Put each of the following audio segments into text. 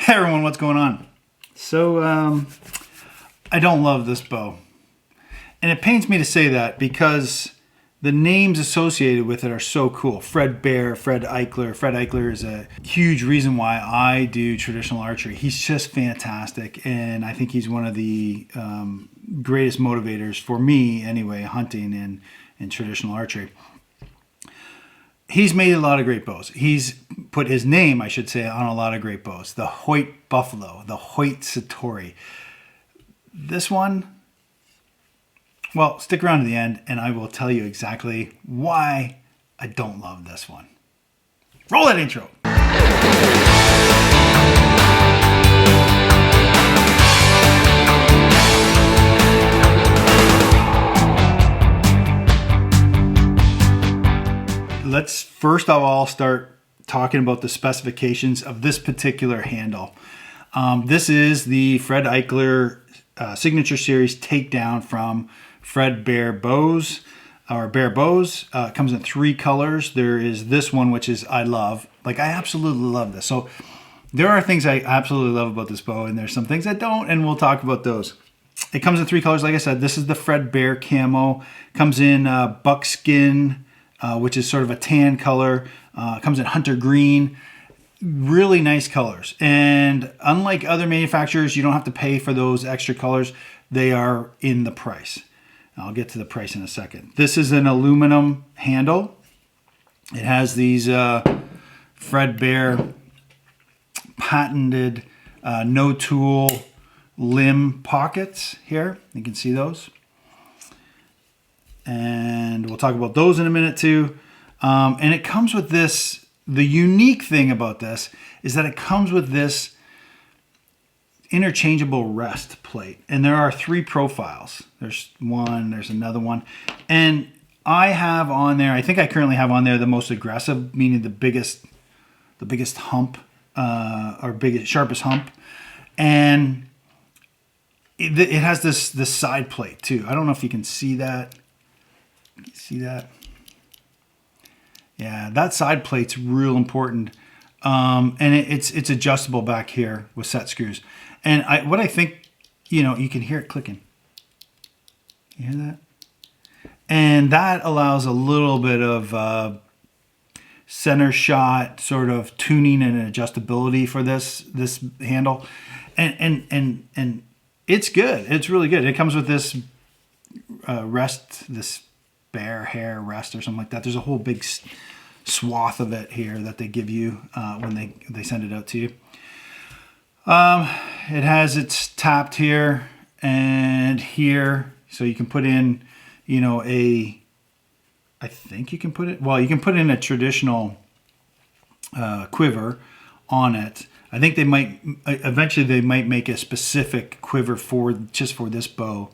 Hey everyone, what's going on? So, I don't love this bow. And it pains me to say that because the names associated with it are so cool. Fred Bear, Fred Eichler. Fred Eichler is a huge reason why I do traditional archery. He's just fantastic, and I think he's one of the greatest motivators for me anyway, hunting and traditional archery. He's made a lot of great bows. He's put his name, I should say, on a lot of great bows. The Hoyt Buffalo, the Hoyt Satori. This one, well, stick around to the end and I will tell you exactly why I don't love this one. Roll that intro. Let's first of all start talking about the specifications of this particular handle. This is the Fred Eichler Signature Series takedown from Fred Bear Bows, or Bear Bows. It comes in 3 colors. There is this one, which is I love. Like, I absolutely love this. So there are things I absolutely love about this bow, and there's some things I don't, and we'll talk about those. It comes in 3 colors, like I said. This is the Fred Bear camo. Comes in buckskin, which is sort of a tan color. Comes in hunter green. Really nice colors. And unlike other manufacturers, you don't have to pay for those extra colors. They are in the price. I'll get to the price in a second. This is an aluminum handle. It has these Fred Bear patented no tool limb pockets here. You can see those. And we'll talk about those in a minute too. And it comes with this, the unique thing about this is that it comes with this interchangeable rest plate. And there are 3 profiles. There's one, there's another one. And I have on there, I think I currently have on there the most aggressive, meaning the biggest hump, or biggest, sharpest hump. And it has this side plate too. I don't know if you can see that. See that? Yeah, that side plate's real important. And it's adjustable back here with set screws. And what I think, you know, you can hear it clicking. You hear that? And that allows a little bit of center shot sort of tuning and adjustability for this handle. And it's good. It's really good. It comes with this rest, this bear hair rest or something like that. There's a whole big swath of it here that they give you when they send it out to you. It has its tapped here and here, so you can put in, you know, I think you can put it, well, you can put in a traditional quiver on it. I think they might, eventually they might make a specific quiver just for this bow.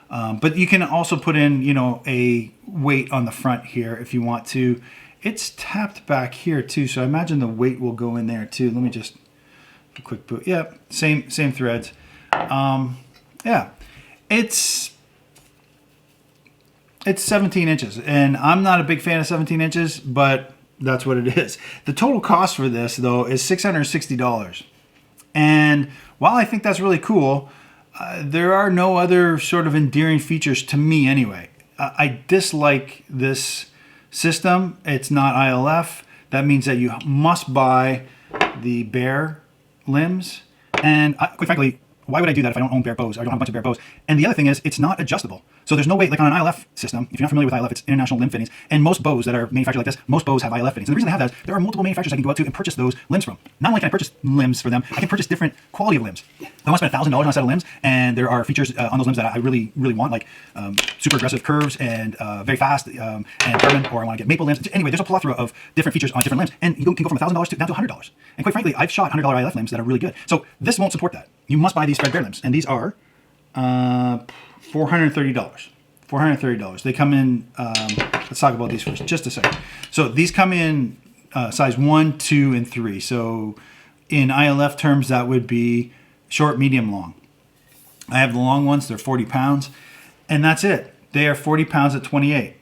But you can also put in, you know, a weight on the front here if you want to. It's tapped back here too, so I imagine the weight will go in there too. Let me just a quick boot. Yeah, same threads. Yeah, it's 17 inches, and I'm not a big fan of 17 inches, but that's what it is. The total cost for this though is $660, and while I think that's really cool, there are no other sort of endearing features to me anyway. I dislike this system. It's not ILF. That means that you must buy the Bear limbs. And quite frankly, why would I do that if I don't own Bear bows? I don't have a bunch of Bear bows. And the other thing is, it's not adjustable. So there's no way, like on an ILF system, if you're not familiar with ILF, it's International Limb Fittings. And most bows that are manufactured like this, most bows have ILF fittings. And the reason they have that is there are multiple manufacturers I can go out to and purchase those limbs from. Not only can I purchase limbs for them, I can purchase different quality of limbs. I want to spend $1,000 on a set of limbs, and there are features on those limbs that I really, really want, like super aggressive curves and very fast and carbon, or I want to get maple limbs. Anyway, there's a plethora of different features on different limbs, and you can go from $1,000 down to $100. And quite frankly, I've shot $100 ILF limbs that are really good. So this won't support that. You must buy these Fred Bear limbs, and these are $430. $430. They come in, let's talk about these for just a second. So these come in size 1, 2, and 3. So in ILF terms, that would be short, medium, long. I have the long ones, they're 40 pounds, and that's it. They are 40 pounds at 28.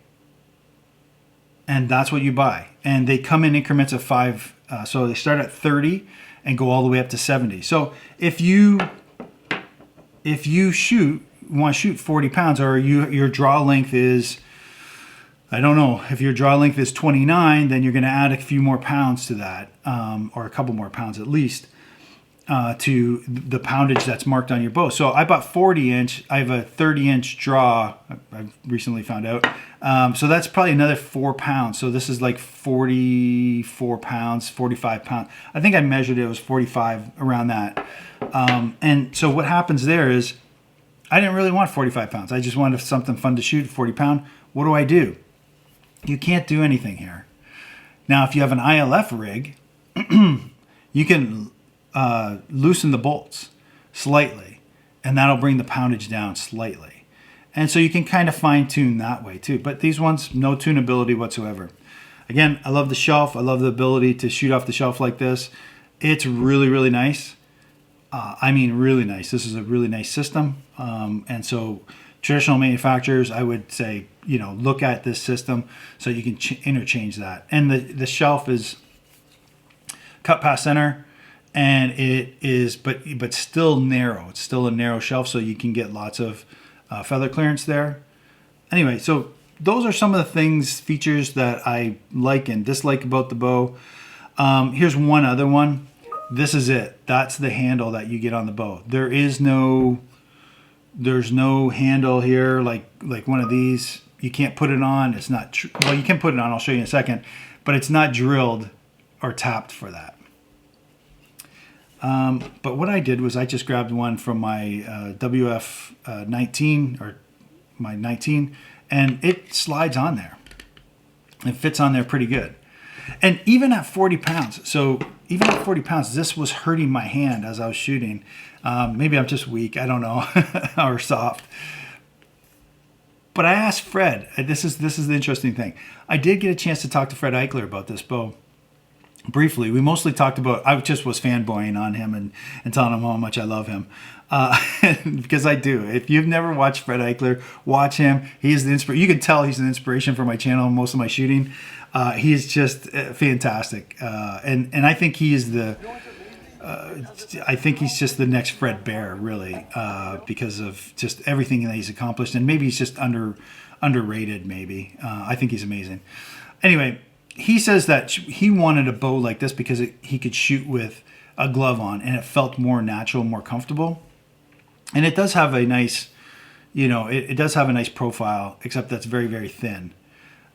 And that's what you buy. And they come in increments of 5, so they start at 30, and go all the way up to 70. So if you want to shoot 40 pounds, or your draw length is, I don't know, if your draw length is 29, then you're going to add a few more pounds to that, or a couple more pounds at least, to the poundage that's marked on your bow. So I bought 40 inch. I have a 30 inch draw, I've recently found out. So that's probably another 4 pounds. So this is like 44 pounds, 45 pounds. I think I measured it was 45, around that. And so what happens there is, I didn't really want 45 pounds. I just wanted something fun to shoot, 40 pound. What do? You can't do anything here. Now, if you have an ILF rig, you can loosen the bolts slightly, and that'll bring the poundage down slightly. And so you can kind of fine tune that way too. But these ones, no tunability whatsoever. Again, I love the shelf. I love the ability to shoot off the shelf like this. It's really, really nice. I mean, really nice. This is a really nice system. And so traditional manufacturers, I would say, look at this system so you can interchange that. And the shelf is cut past center, and it is, but still narrow. It's still a narrow shelf, so you can get lots of feather clearance there. Anyway, so those are some of the features that I like and dislike about the bow. Here's one other one. This is it. That's the handle that you get on the bow. There's no handle here like one of these. You can't put it on. It's not well, you can put it on. I'll show you in a second, but it's not drilled or tapped for that. But what I did was I just grabbed one from my WF 19, or my 19, and it slides on there. It fits on there pretty good. And even at 40 pounds, this was hurting my hand as I was shooting. Maybe I'm just weak, I don't know, or soft. But I asked Fred, this is the interesting thing. I did get a chance to talk to Fred Eichler about this bow briefly. We mostly talked about, I just was fanboying on him and telling him how much I love him. Because I do. If you've never watched Fred Eichler, watch him. He is the inspiration. You can tell he's an inspiration for my channel and most of my shooting. He is just fantastic. And I think he is I think he's just the next Fred Bear, really, because of just everything that he's accomplished. And maybe he's just underrated, maybe. I think he's amazing. Anyway, he says that he wanted a bow like this because he could shoot with a glove on, and it felt more natural, more comfortable. And it does have a nice, it does have a nice profile, except that's very, very thin.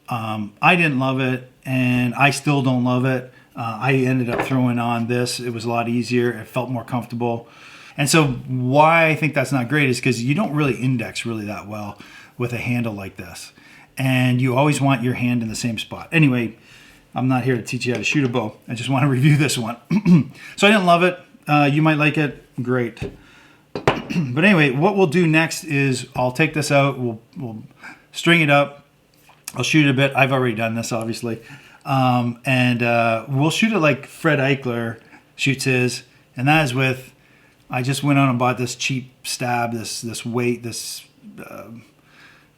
I didn't love it, and I still don't love it. I ended up throwing on this. It was a lot easier. It felt more comfortable. And so why I think that's not great is because you don't really index really that well with a handle like this. And you always want your hand in the same spot. Anyway, I'm not here to teach you how to shoot a bow. I just want to review this one. So I didn't love it. You might like it. Great. But anyway, what we'll do next is I'll take this out. We'll string it up. I'll shoot it a bit. I've already done this, obviously. And we'll shoot it like Fred Eichler shoots his. And that is with, I just went on and bought this cheap stab, this weight, it's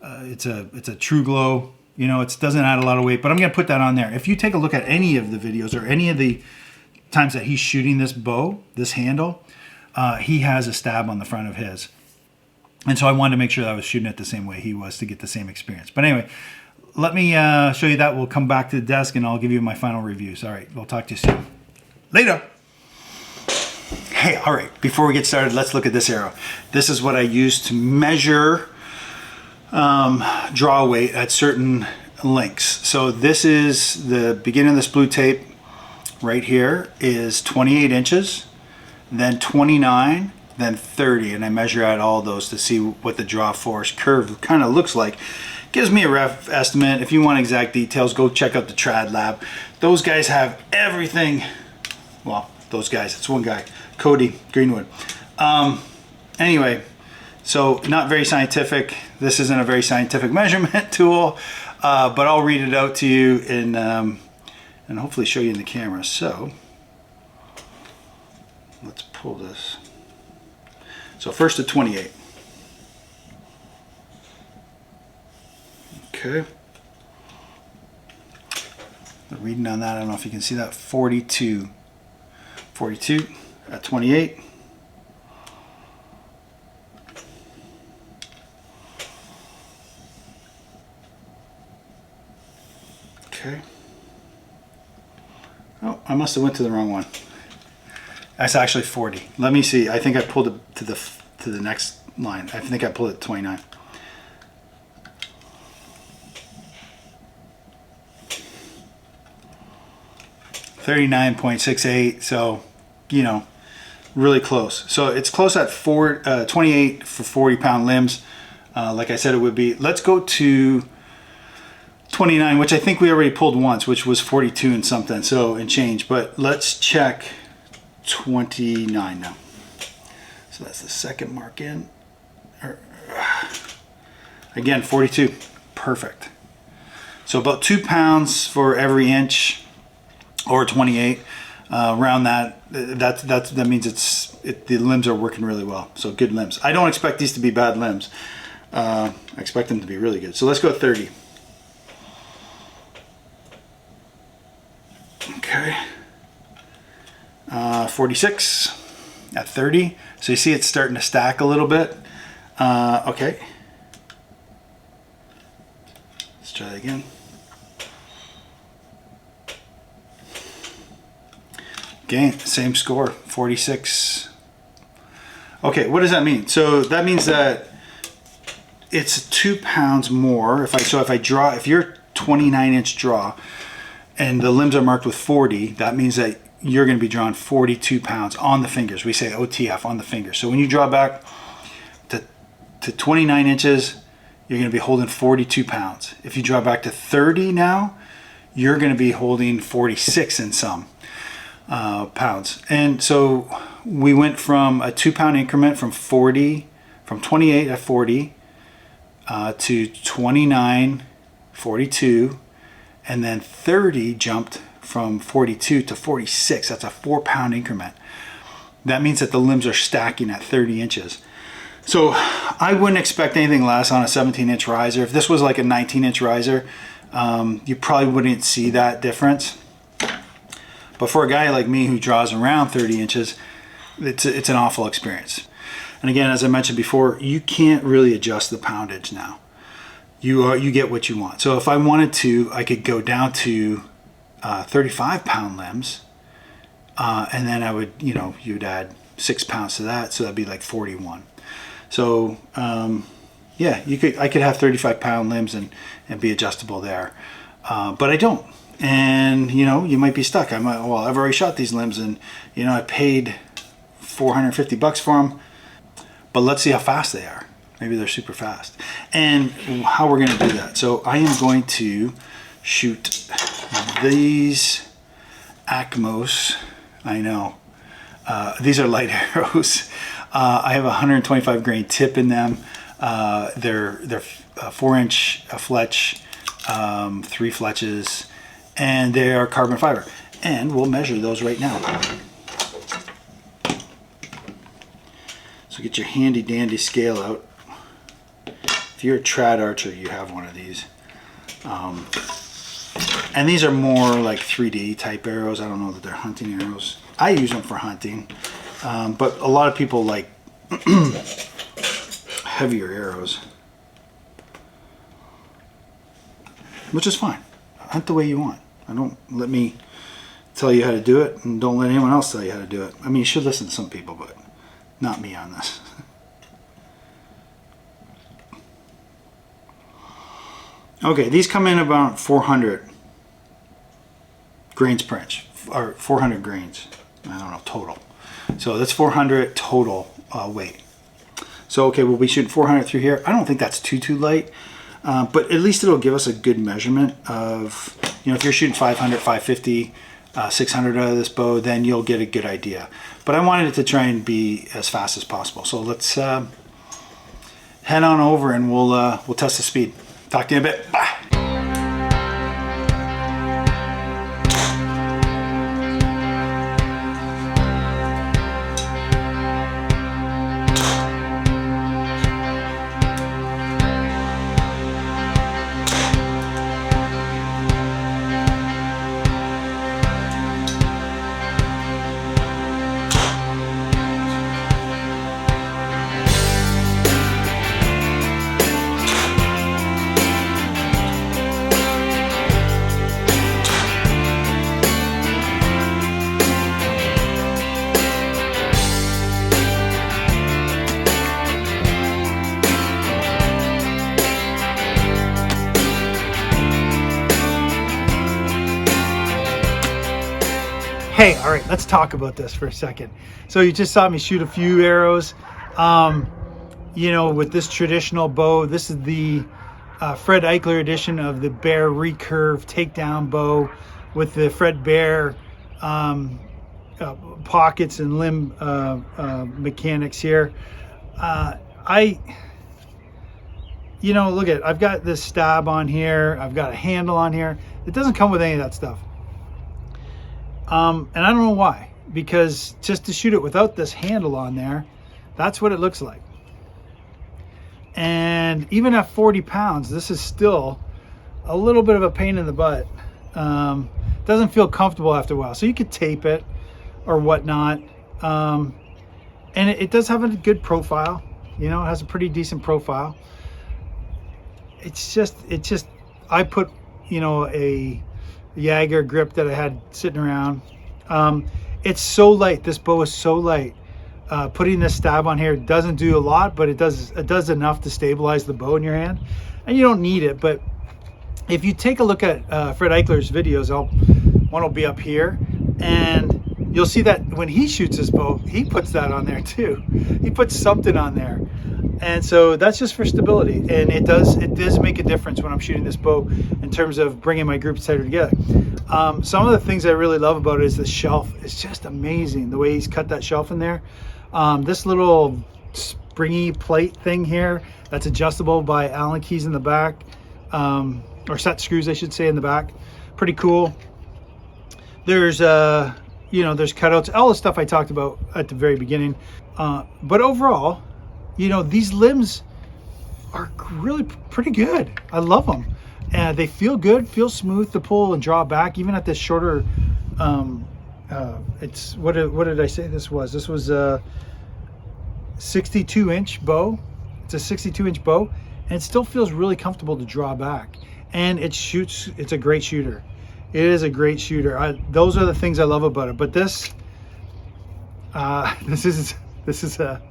a True Glow. It doesn't add a lot of weight, but I'm going to put that on there. If you take a look at any of the videos or any of the times that he's shooting this bow, this handle, he has a stab on the front of his. And so I wanted to make sure that I was shooting it the same way he was to get the same experience. But anyway, let me show you that. We'll come back to the desk and I'll give you my final reviews. All right, we'll talk to you soon. Later. Hey, all right, before we get started, let's look at this arrow. This is what I use to measure draw weight at certain lengths. So this is the beginning of this blue tape right here is 28 inches, then 29, then 30, and I measure out all those to see what the draw force curve kind of looks like. Gives me a rough estimate. If you want exact details, go check out the Trad Lab. Those guys have everything. Well, those guys, it's one guy, Cody Greenwood. Anyway, so not very scientific. This isn't a very scientific measurement tool, but I'll read it out to you and hopefully show you in the camera. So let's pull this. So first at 28. Okay. The reading on that, I don't know if you can see that, 42. 42 at 28. Okay. Oh, I must have went to the wrong one. That's actually 40. Let me see. I think I pulled it to the next line. I think I pulled it to 29. $39.68. So, you know, really close. So it's close at 28 for 40-pound limbs. Like I said, it would be. Let's go to 29, which I think we already pulled once, which was 42 and something, so and change. But let's check 29 now. So that's the second mark in. Again, 42, perfect. So about 2 pounds for every inch, or 28. Around that. That means the limbs are working really well. So good limbs. I don't expect these to be bad limbs. I expect them to be really good. So let's go 30. Okay. 46 at 30. So you see it's starting to stack a little bit. Okay. Let's try that again. Okay, same score, 46. Okay, what does that mean? So that means that it's 2 pounds more. If you're 29-inch draw and the limbs are marked with 40, that means that you're going to be drawing 42 pounds on the fingers. We say OTF on the fingers. So when you draw back to 29 inches, you're going to be holding 42 pounds. If you draw back to 30 now, you're going to be holding 46 in some pounds. And so we went from a 2 pound increment from 28 at 40 to 29, 42, and then 30 jumped from 42 to 46. That's a 4 pound increment. That means that the limbs are stacking at 30 inches. So I wouldn't expect anything less on a 17-inch riser. If this was like a 19-inch riser, you probably wouldn't see that difference. But for a guy like me who draws around 30 inches, it's an awful experience. And again, as I mentioned before, you can't really adjust the poundage now. You get what you want. So if I wanted to, I could go down to 35 pound limbs, and then I would, you'd add 6 pounds to that, so that'd be like 41. So yeah, I could have 35 pound limbs and be adjustable there, but I don't. And you might be stuck. I've already shot these limbs, and I paid $450 for them, but let's see how fast they are. Maybe they're super fast. And how we're going to do that. So I am going to shoot these Acmos. I know these are light arrows. I have a 125 grain tip in them. They're 4-inch fletch, 3 fletches. And they are carbon fiber, and we'll measure those right now. So get your handy dandy scale out. If you're a trad archer, you have one of these. And these are more like 3D type arrows. I don't know that they're hunting arrows. I use them for hunting, but a lot of people like heavier arrows, which is fine. Hunt the way you want. Don't let me tell you how to do it, and don't let anyone else tell you how to do it. I mean, you should listen to some people, but not me on this. Okay, these come in about 400 grains per inch, or 400 grains. I don't know, total. So that's 400 total weight. So okay, we'll be shooting 400 through here. I don't think that's too light. But at least it'll give us a good measurement of, if you're shooting 500, 550, 600 out of this bow, then you'll get a good idea. But I wanted it to try and be as fast as possible. So let's head on over and we'll test the speed. Talk to you in a bit. Bye. Hey, all right, let's talk about this for a second. So you just saw me shoot a few arrows. You know, with this traditional bow, this is the Fred Eichler edition of the Bear recurve takedown bow with the Fred Bear pockets and limb mechanics here. You know, look at, I've got this stab on here. I've got a handle on here. It doesn't come with any of that stuff. And I don't know why, because just to shoot it without this handle on there, that's what it looks like. And even at 40 pounds, this is still a little bit of a pain in the butt. Doesn't feel comfortable after a while. So you could tape it or whatnot. And it does have a good profile. You know, it has a pretty decent profile. It's just, I put, you know, a Jaeger grip that I had sitting around. It's so light. This bow is so light. Putting this stab on here doesn't do a lot, but it does enough to stabilize the bow in your hand. And you don't need it, but if you take a look at Fred Eichler's videos, one will be up here, and you'll see that when he shoots his bow, he puts that on there too. He puts something on there. And so that's just for stability, and it does make a difference when I'm shooting this bow in terms of bringing my groups tighter together. Some of the things I really love about it is the shelf. It's just amazing the way he's cut that shelf in there. This little springy plate thing here that's adjustable by Allen keys in the back, or set screws I should say in the back. Pretty cool. There's you know, there's cutouts, all the stuff I talked about at the very beginning. But overall, you know, these limbs are really pretty good. I love them. And they feel good, feel smooth to pull and draw back, even at this shorter, it's, what did I say this was? This was a 62-inch bow. It's a 62-inch bow, and it still feels really comfortable to draw back. And it shoots, it's a great shooter. It is a great shooter. Those are the things I love about it. But this is a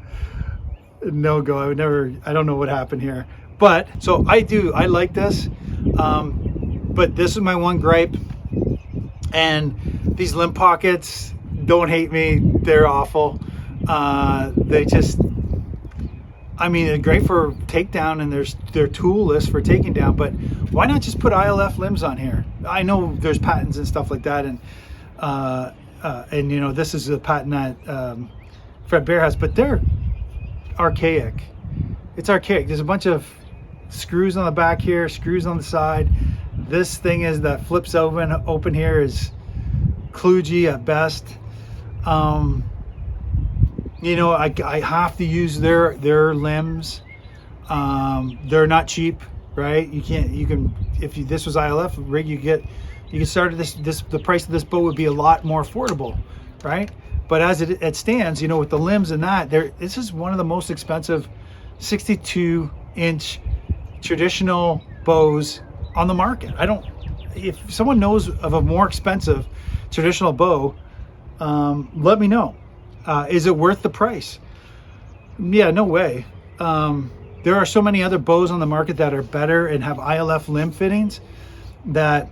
no-go. I don't know what happened here. But, so I like this. But this is my one gripe. And these limb pockets, don't hate me. They're awful. They just, I mean, they're great for takedown, and they're toolless for taking down, but why not just put ILF limbs on here? I know there's patents and stuff like that, and you know, this is a patent that Fred Bear has, but they're archaic. It's archaic. There's a bunch of screws on the back here, screws on the side. This thing is that flips open here is kludgy at best. You know, I have to use their limbs. They're not cheap, right? You can if this was ILF rig, you can start at the price of this bow would be a lot more affordable, right? But as it stands, you know, with the limbs and that, this is one of the most expensive 62-inch traditional bows on the market. If someone knows of a more expensive traditional bow, let me know. Is it worth the price? Yeah, no way. There are so many other bows on the market that are better and have ILF limb fittings that,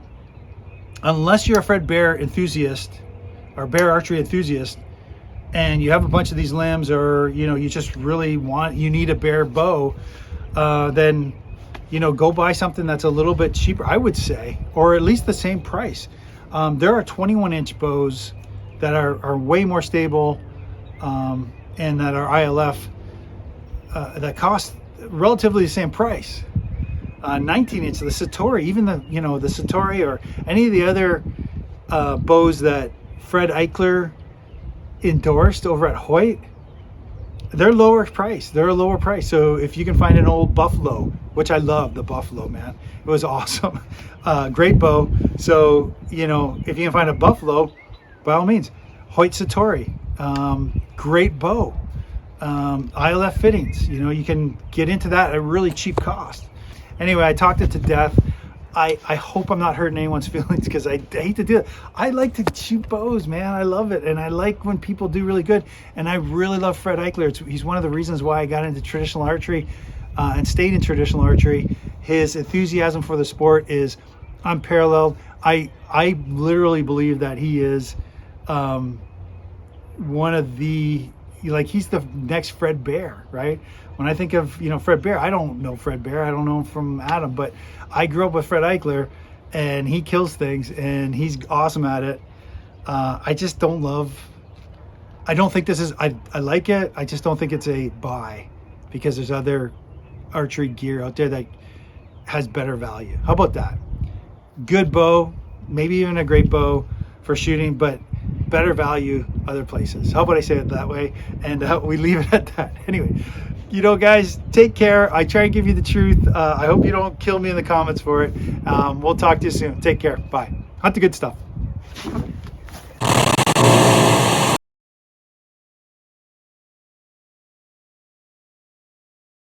unless you're a Fred Bear enthusiast or Bear Archery enthusiast, and you have a bunch of these limbs, or you know, you just really you need a Bear bow, then you know, go buy something that's a little bit cheaper, I would say, or at least the same price. There are 21-inch bows that are way more stable, and that are ILF, that cost relatively the same price. 19-inch, the Satori, even the Satori or any of the other bows that Fred Eichler endorsed over at Hoyt, they're lower price. They're a lower price. So if you can find an old Buffalo, which I love the Buffalo, man, it was awesome. Great bow. So, you know, if you can find a Buffalo, by all means, Hoyt Satori, great bow. ILF fittings, you know, you can get into that at a really cheap cost. Anyway, I talked it to death. I hope I'm not hurting anyone's feelings, because I hate to do it. I like to shoot bows, man. I love it, and I like when people do really good. And I really love Fred Eichler. He's one of the reasons why I got into traditional archery and stayed in traditional archery. His enthusiasm for the sport is unparalleled. I literally believe that he is one of the, like, he's the next Fred Bear, right? When I think of, Fred Bear, I don't know Fred Bear. I don't know him from Adam, but I grew up with Fred Eichler, and he kills things, and he's awesome at it. I just don't love, I don't think this is, I like it. I just don't think it's a buy, because there's other archery gear out there that has better value. How about that? Good bow, maybe even a great bow for shooting, but better value other places. How about I say it that way? And we leave it at that. Anyway, guys, take care. I try and give you the truth. I hope you don't kill me in the comments for it. We'll talk to you soon. Take care. Bye. Hunt the good stuff.